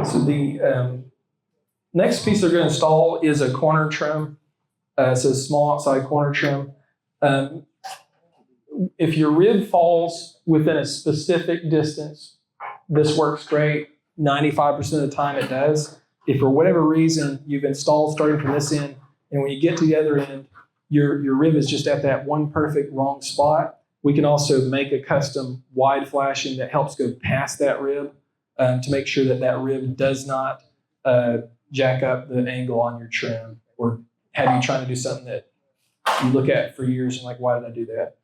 So the next piece they're going to install is a corner trim. So a small outside corner trim. If your rib falls within a specific distance, this works great. 95% of the time it does. If for whatever reason you've installed starting from this end, and when you get to the other end, your rib is just at that one perfect wrong spot, we can also make a custom wide flashing that helps go past that rib to make sure that that rib does not jack up the angle on your trim or have you trying to do something that you look at for years and like, why did I do that?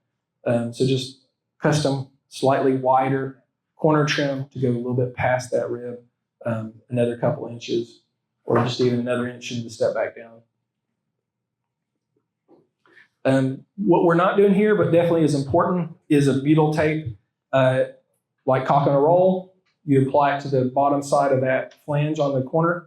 So just custom, slightly wider corner trim to go a little bit past that rib, another couple inches, or just even another inch and to step back down. What we're not doing here, but definitely is important, is a butyl tape, like caulk on a roll. You apply it to the bottom side of that flange on the corner.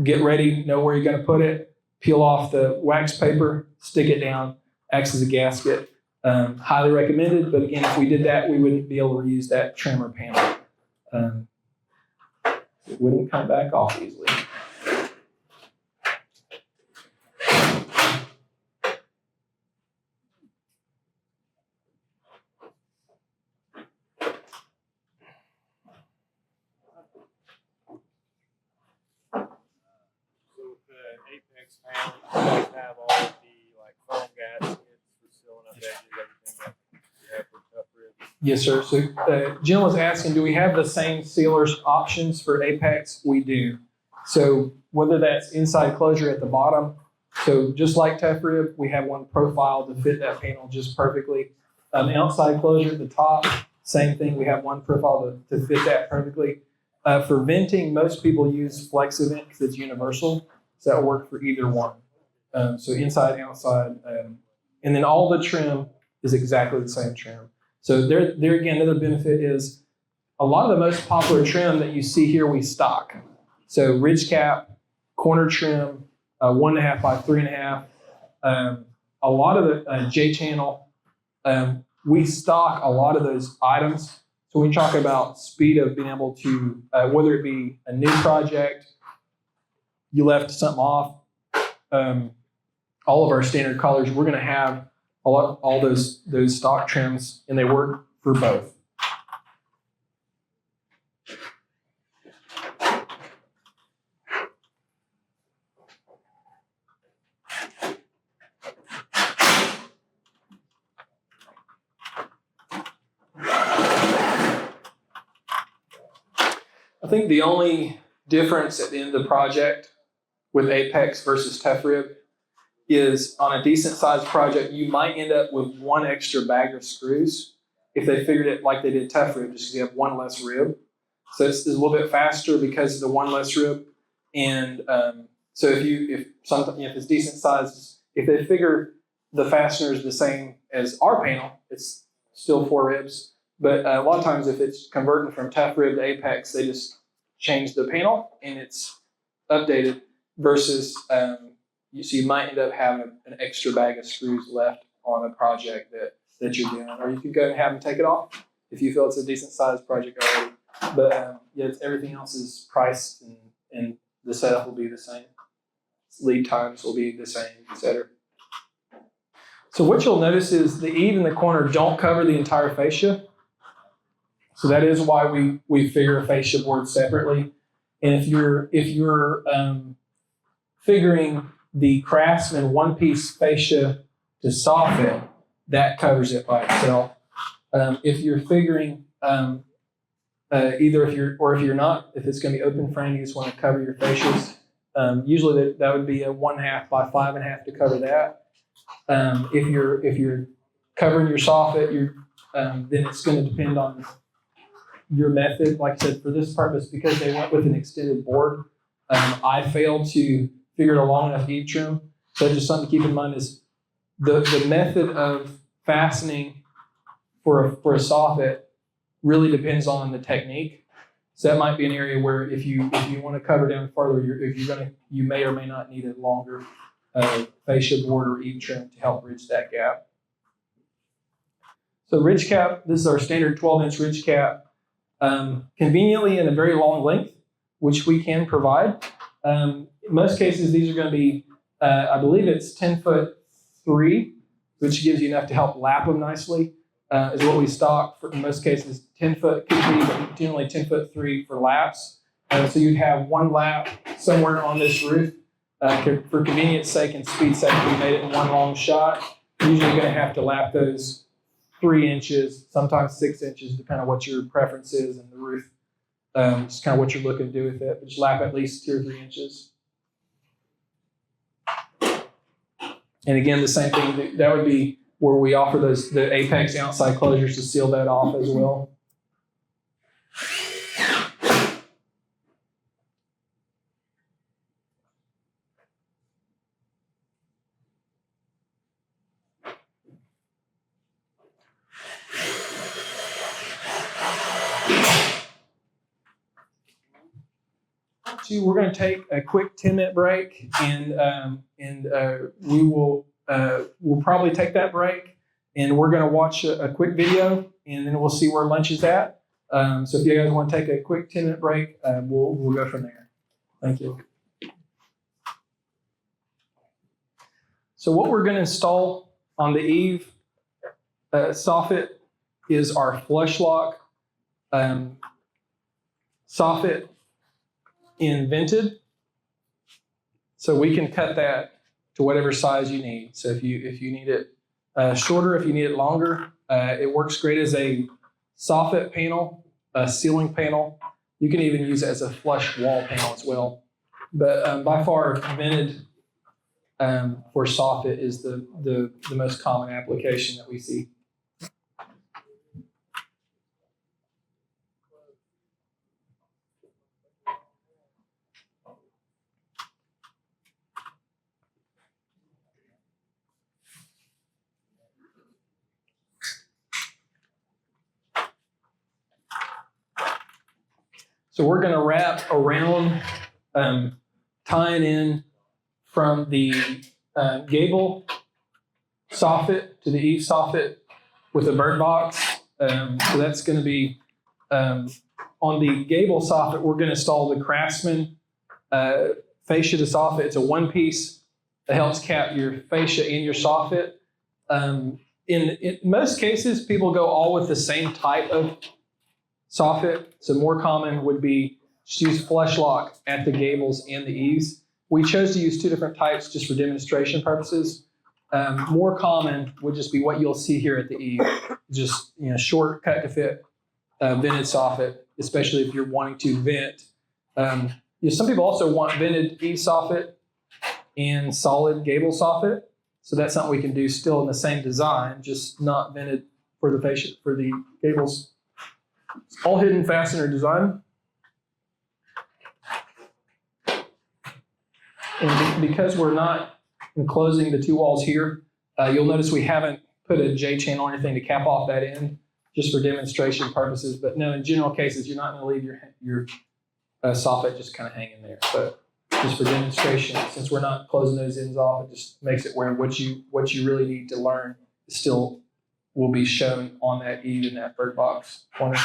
Get ready, know where you're going to put it, peel off the wax paper, stick it down, acts as a gasket. Highly recommended, but again, if we did that, we wouldn't be able to reuse that trim or panel. It wouldn't come back off easily. Panel, you guys have all of the like foam gaskets for sealing up edges, everything that you have for tough ribs. Yes, sir. So Jim was asking, do we have the same sealers options for Apex? We do. So whether that's inside closure at the bottom, so just like tough rib, we have one profile to fit that panel just perfectly. Outside closure at the top, same thing. We have one profile to fit that perfectly. For venting, most people use FlexiVent because it's universal. So that'll work for either one. So inside, outside, and then all the trim is exactly the same trim. So there again, another benefit is a lot of the most popular trim that you see here we stock. So ridge cap, corner trim, 1.5 by 3.5. A lot of the J channel, we stock a lot of those items. So when we talk about speed of being able to, whether it be a new project, you left something off, all of our standard colors, we're going to have all those stock trims, and they work for both. I think the only difference at the end of the project with Apex versus tough rib is on a decent sized project, you might end up with one extra bag of screws if they figured it like they did tough rib, just because you have one less rib. So it's a little bit faster because of the one less rib. And so if it's decent size, if they figure the fastener is the same as our panel, it's still 4 ribs. But a lot of times if it's converting from tough rib to Apex, they just change the panel and it's updated versus so you might end up having an extra bag of screws left on a project that you're doing, or you could go and have them take it off if you feel it's a decent sized project already. But everything else is priced and the setup will be the same. Lead times will be the same, etc. So what you'll notice is the eave and the corner don't cover the entire fascia. So that is why we figure a fascia board separately. And if you're figuring the Craftsman one-piece fascia to soffit, that covers it by itself. If you're figuring if it's going to be open frame, you just want to cover your fascias. Usually that would be a 1/2 by 5.5 to cover that. If you're covering your soffit, then it's going to depend on your method. Like I said, for this purpose, because they went with an extended board, I failed to figure a long enough eave trim. So just something to keep in mind is the method of fastening for a soffit really depends on the technique. So that might be an area where if you want to cover down further, you may or may not need a longer fascia board or eave trim to help bridge that gap. So ridge cap, this is our standard 12-inch ridge cap. conveniently in a very long length, which we can provide. In most cases, these are going to be, I believe it's 10'3", which gives you enough to help lap them nicely, is what we stock. For, in most cases, 10 foot could be, but generally 10'3" for laps. So you'd have one lap somewhere on this roof. For convenience sake and speed sake, we made it in one long shot. Usually you're going to have to lap those 3 inches, sometimes 6 inches, depending on what your preference is and the roof. Just kind of what you're looking to do with it. But just lap at least 2 or 3 inches. And again, the same thing, that would be where we offer the apex outside closures to seal that off as well. We're going to take a quick 10-minute break, and we'll probably take that break, and we're going to watch a quick video, and then we'll see where lunch is at. So if you guys want to take a quick 10-minute break, we'll go from there. Thank you. So what we're going to install on the eave soffit is our flush lock soffit in vented. So we can cut that to whatever size you need. So if you need it shorter, if you need it longer, it works great as a soffit panel, a ceiling panel. You can even use it as a flush wall panel as well. But by far, vented for soffit is the most common application that we see. So we're going to wrap around, tying in from the gable soffit to the eave soffit with a bird box. So that's going to be on the gable soffit. We're going to install the Craftsman fascia to soffit. It's a one-piece that helps cap your fascia and your soffit. In most cases, people go all with the same type of soffit. So more common would be just use flush lock at the gables and the eaves. We chose to use 2 different types just for demonstration purposes. More common would just be what you'll see here at the eave, just short cut to fit vented soffit, especially if you're wanting to vent. Some people also want vented eave soffit and solid gable soffit. So that's something we can do still in the same design, just not vented for the fascia for the gables. All hidden fastener design. And because we're not enclosing the 2 walls here, you'll notice we haven't put a J-channel or anything to cap off that end, just for demonstration purposes. But no, in general cases, you're not going to leave your soffit just kind of hanging there. But just for demonstration, since we're not closing those ends off, it just makes it where what you really need to learn still will be shown on that eave in that bird box corner.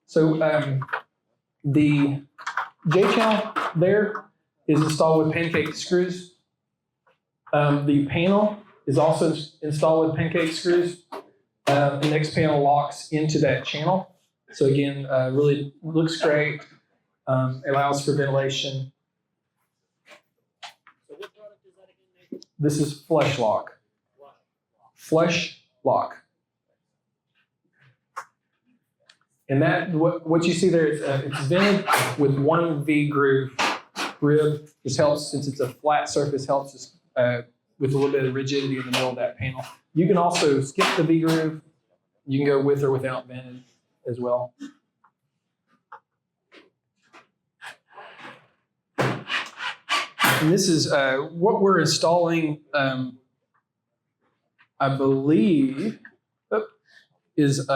So the J-channel there is installed with pancake screws. The panel is also installed with pancake screws. The next panel locks into that channel. So again, really looks great. Allows for ventilation. So what product is that again, Nathan? This is flush lock. Flush lock. And that what you see there is it's vented with 1 V groove rib. This helps, since it's a flat surface, helps us with a little bit of rigidity in the middle of that panel. You can also skip the V groove. You can go with or without vented as well. And this is what we're installing, I believe, is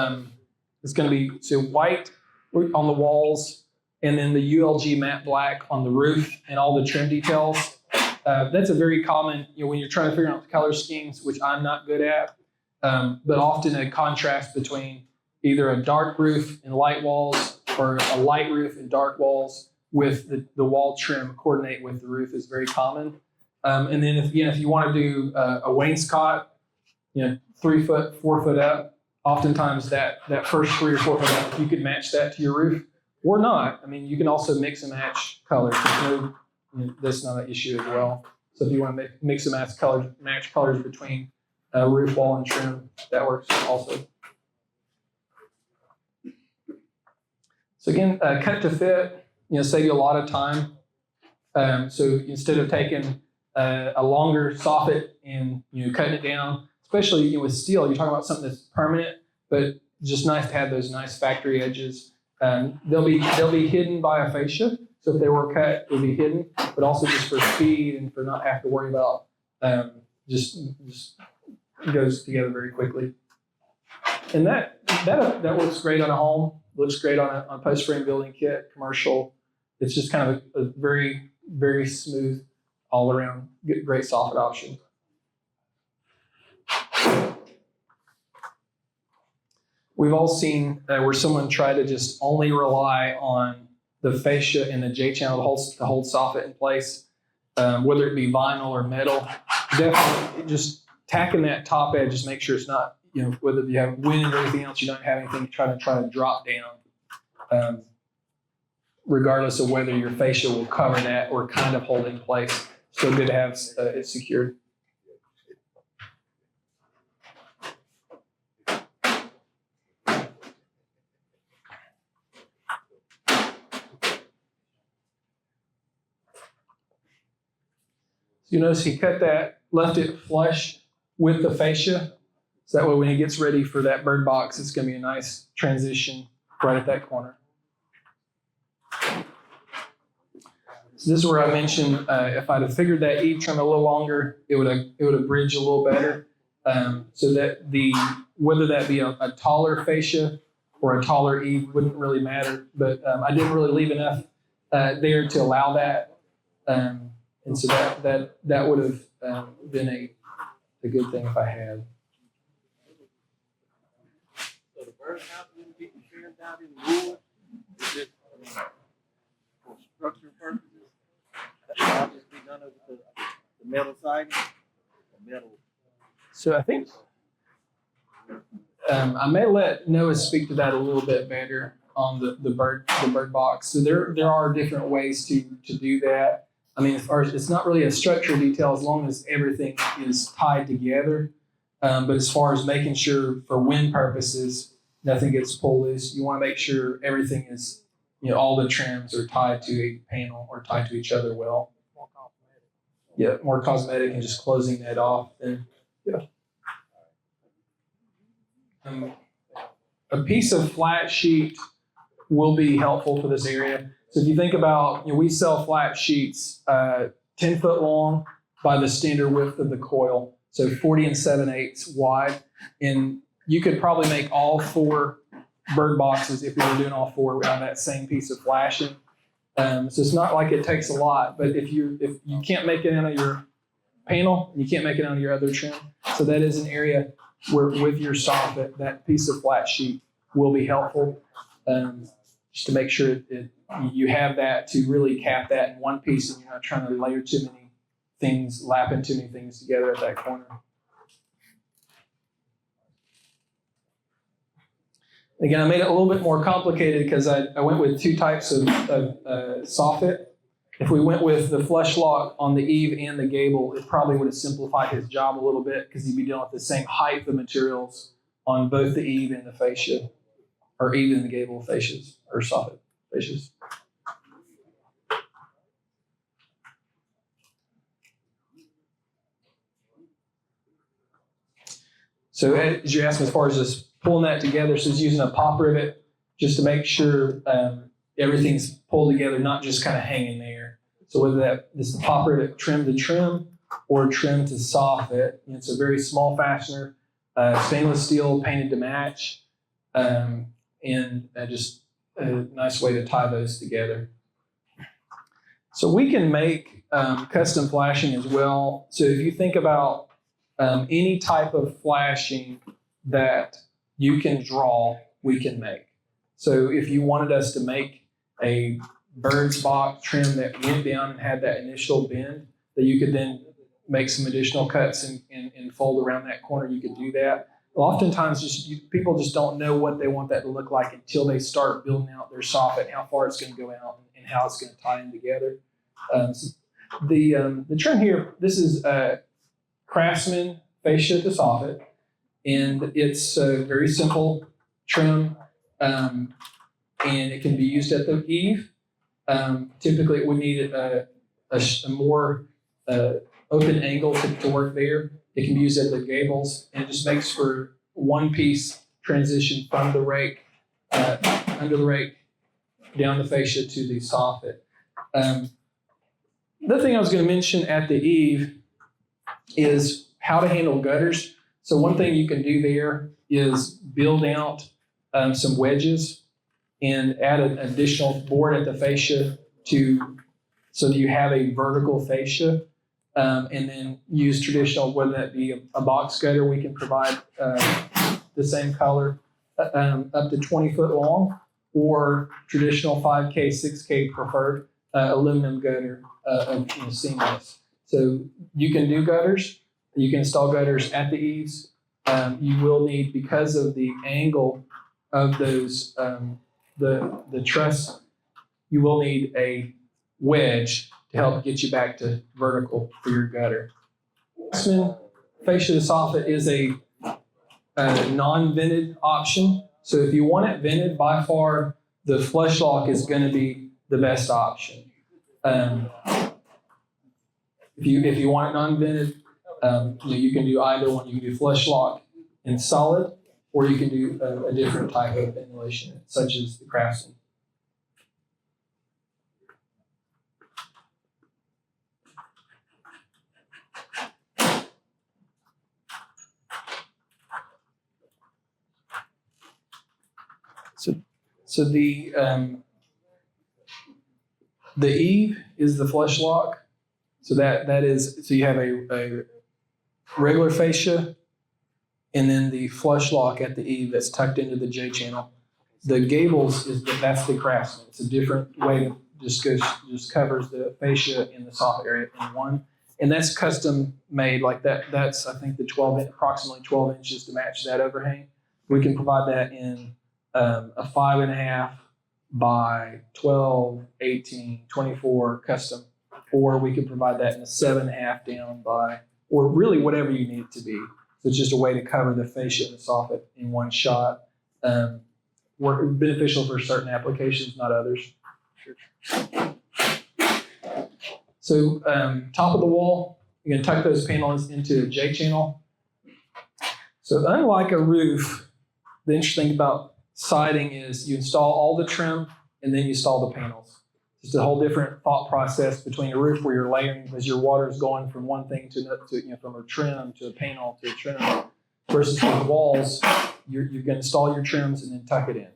it's going to be white on the walls, and then the ULG matte black on the roof and all the trim details. That's a very common, when you're trying to figure out the color schemes, which I'm not good at, but often a contrast between either a dark roof and light walls or a light roof and dark walls with the wall trim coordinate with the roof is very common. And then if you want to do a wainscot, 3 foot, 4 foot up, oftentimes that first 3 or 4 foot up, you could match that to your roof or not. I mean, you can also mix and match colors. That's not an issue as well. So if you want to mix and match colors between roof, wall, and trim, that works also. So again, cut to fit, save you a lot of time. So instead of taking a longer soffit and cutting it down, especially with steel, you're talking about something that's permanent, but just nice to have those nice factory edges. They'll be hidden by a fascia. So if they were cut, it would be hidden, but also just for speed and for not have to worry about just goes together very quickly. And that works great on a home. Looks great on a post-frame building kit, commercial. It's just kind of a very, very smooth, all around, great soffit option. We've all seen where someone tried to just only rely on the fascia and the J-channel to hold soffit in place, whether it be vinyl or metal. Definitely just tacking that top edge, just make sure it's not, whether you have wind or anything else, you don't have anything try to drop down, regardless of whether your fascia will cover that or kind of hold it in place. Still good to have it secured. You notice he left it flush with the fascia. So that way when he gets ready for that bird box, it's going to be a nice transition right at that corner. So this is where I mentioned if I'd have figured that eave trim a little longer, it would have bridged a little better. So that whether that be a taller fascia or a taller eave wouldn't really matter. But I didn't really leave enough there to allow that. And so that would have been a good thing if I had. So the birdhouse wouldn't be trimmed out in wood. It's just for structural purposes. That'll just be done over the metal siding, the metal. So I think I may let Noah speak to that a little bit better on the bird box. So there are different ways to do that. I mean, it's not really a structural detail as long as everything is tied together. But as far as making sure for wind purposes, nothing gets pulled loose, you want to make sure everything is, all the trims are tied to a panel or tied to each other well. More cosmetic. Yeah, more cosmetic and just closing that off. And yeah. A piece of flat sheet will be helpful for this area. So if you think about, we sell flat sheets 10 foot long by the standard width of the coil, so 40 7/8 wide. And you could probably make all 4 bird boxes if you were doing all 4 on that same piece of flashing. So it's not like it takes a lot, but if you can't make it out of your panel, you can't make it out of your other trim. So that is an area where with your soffit, that piece of flat sheet will be helpful. Just to make sure you have that to really cap that in one piece and you're not trying to layer too many things, lapping too many things together at that corner. Again, I made it a little bit more complicated because I went with 2 types of soffit. If we went with the flush lock on the eave and the gable, it probably would have simplified his job a little bit because he'd be dealing with the same height of materials on both the eave and the fascia, or eave and the gable fascias, or soffit fascias. So as you asked me, as far as just pulling that together, so it's using a pop rivet just to make sure everything's pulled together, not just kind of hanging there. So whether this is a pop rivet trim to trim or trim to soffit, it's a very small fastener, stainless steel painted to match, and just a nice way to tie those together. So we can make custom flashing as well. So if you think about any type of flashing that you can draw, we can make. So if you wanted us to make a bird's box trim that went down and had that initial bend, that you could then make some additional cuts and fold around that corner, you could do that. Oftentimes, people just don't know what they want that to look like until they start building out their soffit, how far it's going to go out, and how it's going to tie in together. So the trim here, this is Craftsman fascia to soffit, and it's a very simple trim, and it can be used at the eave. Typically, it would need a more open angle to work there. It can be used at the gables, and it just makes for one-piece transition from the rake, under the rake, down the fascia to the soffit. The thing I was going to mention at the eave is how to handle gutters. So one thing you can do there is build out some wedges and add an additional board at the fascia so that you have a vertical fascia. And then use traditional, whether that be a box gutter, we can provide the same color up to 20 foot long, or traditional 5K, 6K preferred aluminum gutter seamless. So you can do gutters, you can install gutters at the eaves. You will need, because of the angle of those, the truss, you will need a wedge to help get you back to vertical for your gutter. Craftsman fascia to soffit is a non-vented option. So if you want it vented, by far the flush lock is going to be the best option. If you want it non-vented, you can do either one. You can do flush lock in solid, or you can do a different type of ventilation, such as the Craftsman. So the eave is the flush lock. So so you have a regular fascia, and then the flush lock at the eave that's tucked into the J channel. The gables that's the Craftsman. It's a different way to just covers the fascia and the soffit area in one, and that's custom made like that. That's I think approximately 12 inches to match that overhang. We can provide that in a 5.5 by 12, 18, 24 custom, or we could provide that in a 7.5 down by, or really whatever you need it to be. So it's just a way to cover the fascia and the soffit in one shot. Beneficial for certain applications, not others. So top of the wall, you're going to tuck those panels into a J channel. So unlike a roof, the interesting thing about siding is you install all the trim and then you install the panels. It's a whole different thought process between a roof where you're layering because your water is going from one thing to another, from a trim to a panel to a trim, versus with walls, you're going to install your trims and then tuck it in.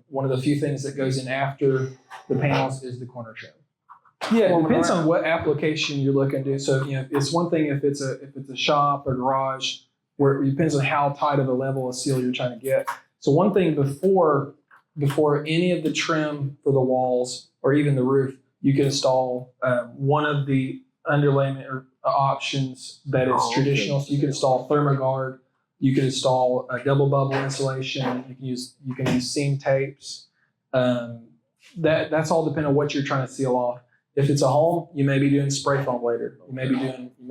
One of the few things that goes in after the panels is the corner trim. Yeah, it depends on what application you're looking to do. So it's one thing if it's a shop or garage, where it depends on how tight of a level of seal you're trying to get. So one thing before any of the trim for the walls or even the roof, you can install one of the underlayment or options that is traditional. So you can install ThermoGuard, you can install a double bubble insulation, you can use seam tapes. That's all depending on what you're trying to seal off. If it's a home, you may be doing spray foam later. You may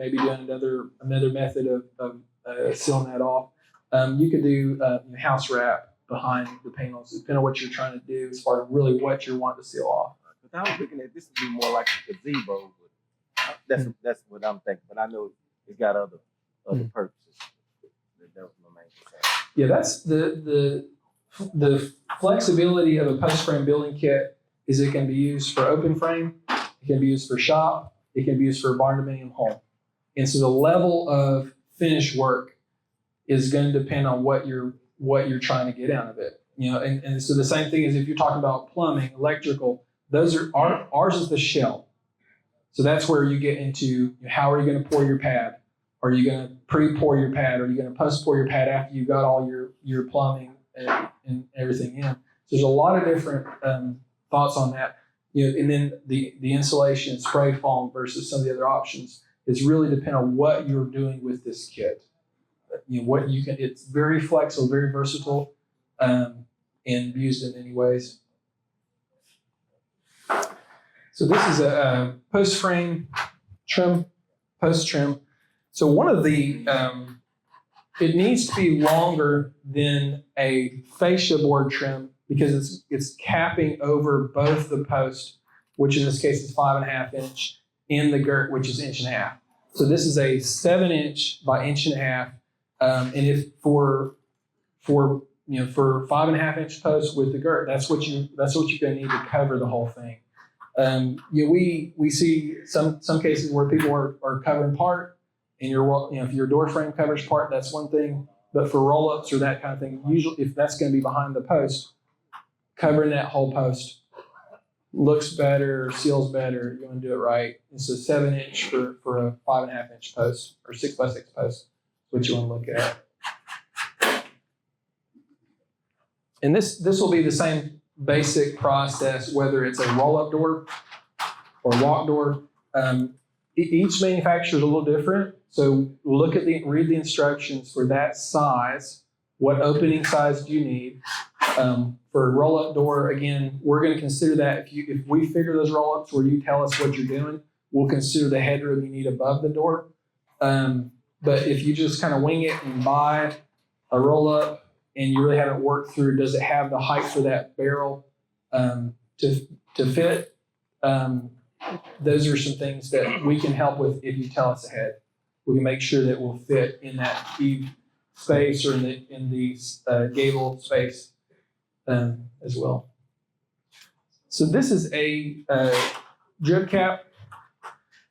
be doing another method of sealing that off. You could do house wrap behind the panels, depending on what you're trying to do as far as really what you want to seal off. But I was looking at this would be more like a gazebo, but that's what I'm thinking. But I know it's got other purposes. That was my main concern. Yeah, that's the flexibility of a Postframe building kit is it can be used for open frame, it can be used for shop, it can be used for a barn dominium home. And so the level of finish work is going to depend on what you're trying to get out of it. And so the same thing is if you're talking about plumbing, electrical, those are ours is the shell. So that's where you get into how are you going to pour your pad? Are you going to pre-pour your pad? Are you going to post-pour your pad after you got all your plumbing and everything in? So there's a lot of different thoughts on that. And then the insulation, spray foam versus some of the other options is really depend on what you're doing with this kit. What you can. It's very flexible, very versatile, and used in many ways. So this is a post frame trim, post trim. So one of the, it needs to be longer than a fascia board trim because it's capping over both the post, which in this case is 5.5 inch, and the girt, which is 1.5 inches. So this is a 7 inch by 1.5 inches, and if for 5.5 inch posts with the girt, that's what you're going to need to cover the whole thing. We see some cases where people are covering part. And if your door frame covers part, that's one thing. But for roll-ups or that kind of thing, usually if that's going to be behind the post, covering that whole post looks better, seals better. You want to do it right. It's a 7 inch for a 5.5 inch post or 6 by 6 post. What you want to look at. And this will be the same basic process whether it's a roll-up door or walk door. Each manufacturer is a little different. So read the instructions for that size. What opening size do you need? For a roll-up door, again, we're going to consider that if we figure those roll-ups where you tell us what you're doing, we'll consider the headroom you need above the door. But if you just kind of wing it and buy a roll-up and you really haven't worked through, does it have the height for that barrel to fit? Those are some things that we can help with if you tell us ahead. We can make sure that we'll fit in that eave space or in the gable space as well. So this is a drip cap.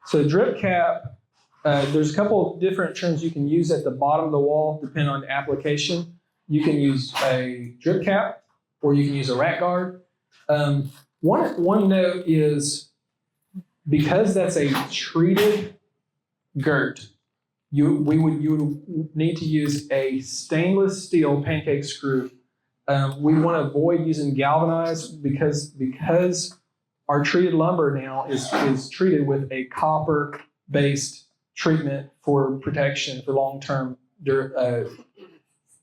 So drip cap, there's a couple of different trims you can use at the bottom of the wall depending on the application. You can use a drip cap or you can use a rack guard. One note is because that's a treated girt, you would need to use a stainless steel pancake screw. We want to avoid using galvanized because our treated lumber now is treated with a copper-based treatment for protection for long-term, so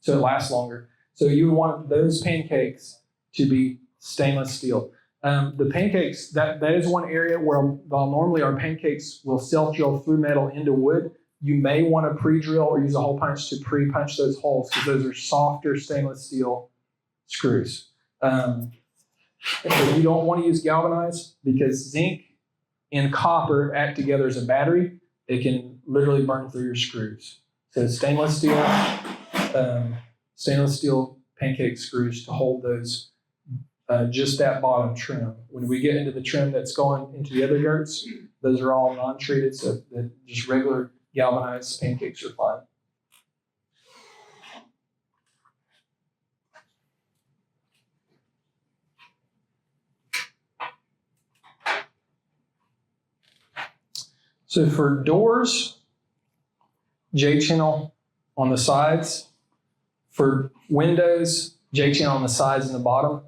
it lasts longer. So you want those pancakes to be stainless steel. The pancakes, that is one area where while normally our pancakes will self-drill through metal into wood, you may want to pre-drill or use a hole punch to pre-punch those holes because those are softer stainless steel screws. So you don't want to use galvanized because zinc and copper act together as a battery. It can literally burn through your screws. So stainless steel pancake screws to hold those. Just that bottom trim. When we get into the trim that's going into the other girts, those are all non-treated, so that just regular galvanized pancakes are fine. So for doors, J-channel on the sides. For windows, J-channel on the sides and the bottom.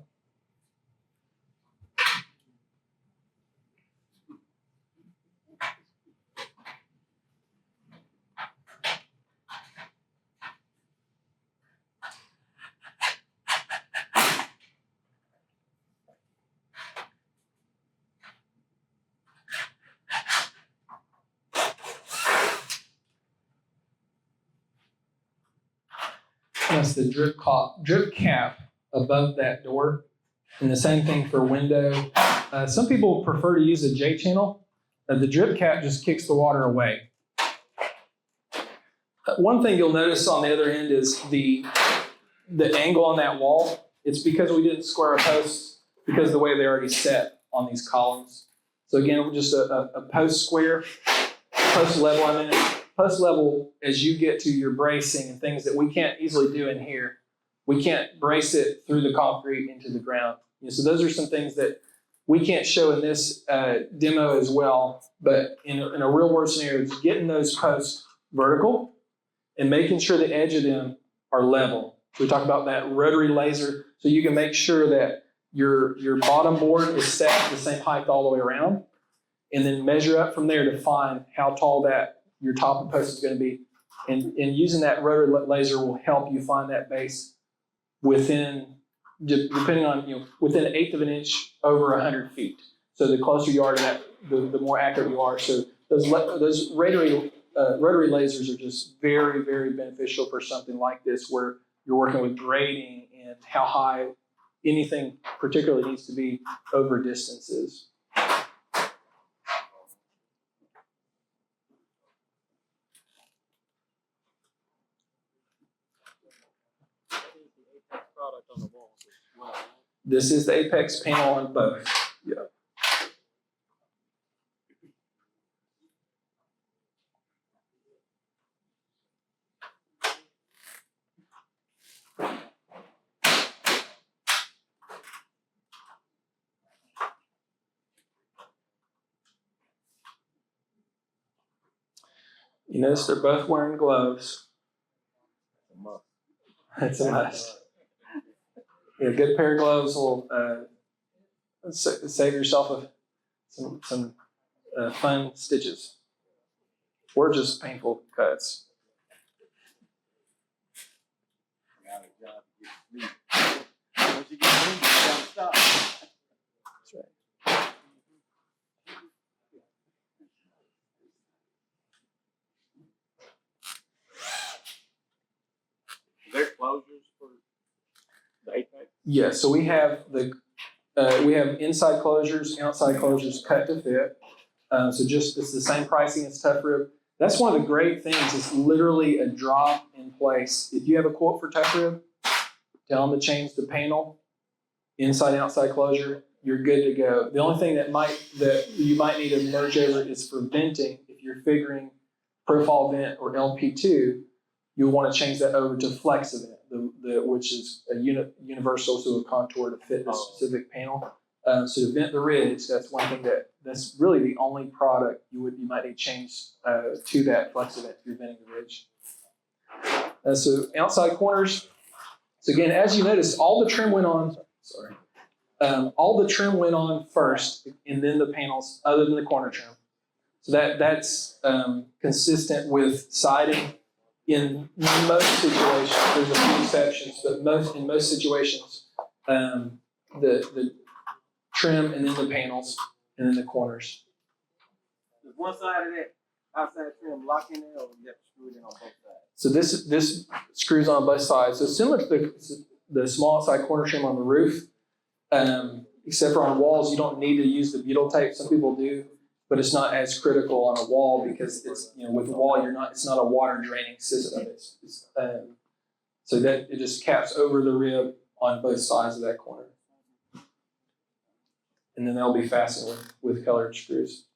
That's the drip cap above that door. And the same thing for window. Some people prefer to use a J-channel. The drip cap just kicks the water away. One thing you'll notice on the other end is the angle on that wall. It's because we didn't square our posts because of the way they're already set on these columns. So again, just a post square, post level, post level as you get to your bracing and things that we can't easily do in here. We can't brace it through the concrete into the ground. So those are some things that we can't show in this demo as well, but in a real world scenario, getting those posts vertical, and making sure the edge of them are level. We talk about that rotary laser, so you can make sure that your bottom board is set the same height all the way around, and then measure up from there to find how tall that your top of post is going to be. And using that rotary laser will help you find that base within, depending on, within 1/8 of an inch over 100 feet. So the closer you are to that, the more accurate you are. So those rotary lasers are just very, very beneficial for something like this, where you're working with grading and how high anything particularly needs to be over distances. Product on the walls as well. This is the Apex panel on both. Yeah. You notice they're both wearing gloves. It's a must. Yeah, a good pair of gloves will save yourself some fun stitches, or just painful cuts. Once you get in, you gotta stop. That's right. Are there closures for the Apex? Yeah, so we have inside closures, outside closures cut to fit. So it's the same pricing as Tough Rib. That's one of the great things. It's literally a drop in place. If you have a quote for Tough Rib, tell them to change the panel, inside outside closure. You're good to go. The only thing that you might need to merge over is for venting. If you're figuring profile vent or LP2, you'll want to change that over to flex event, which is a universal to a contour to fit a specific panel. So to vent the ridge, that's one thing that's really the only product you might need to change to that flex event if you're venting the ridge. So outside corners. So again, as you notice, all the trim went on. All the trim went on first, and then the panels, other than the corner trim. So that's consistent with siding. In most situations, there's a few exceptions, but in most situations, the trim and then the panels and then the corners. Does one side of that outside trim lock in there, or you have to screw it in on both sides? So this screws on both sides. So similar to the small outside corner trim on the roof, except for on walls, you don't need to use the butyl tape. Some people do, but it's not as critical on a wall because it's, with a wall, it's not a water draining system. So that it just caps over the rib on both sides of that corner. And then they'll be fastened with colored screws.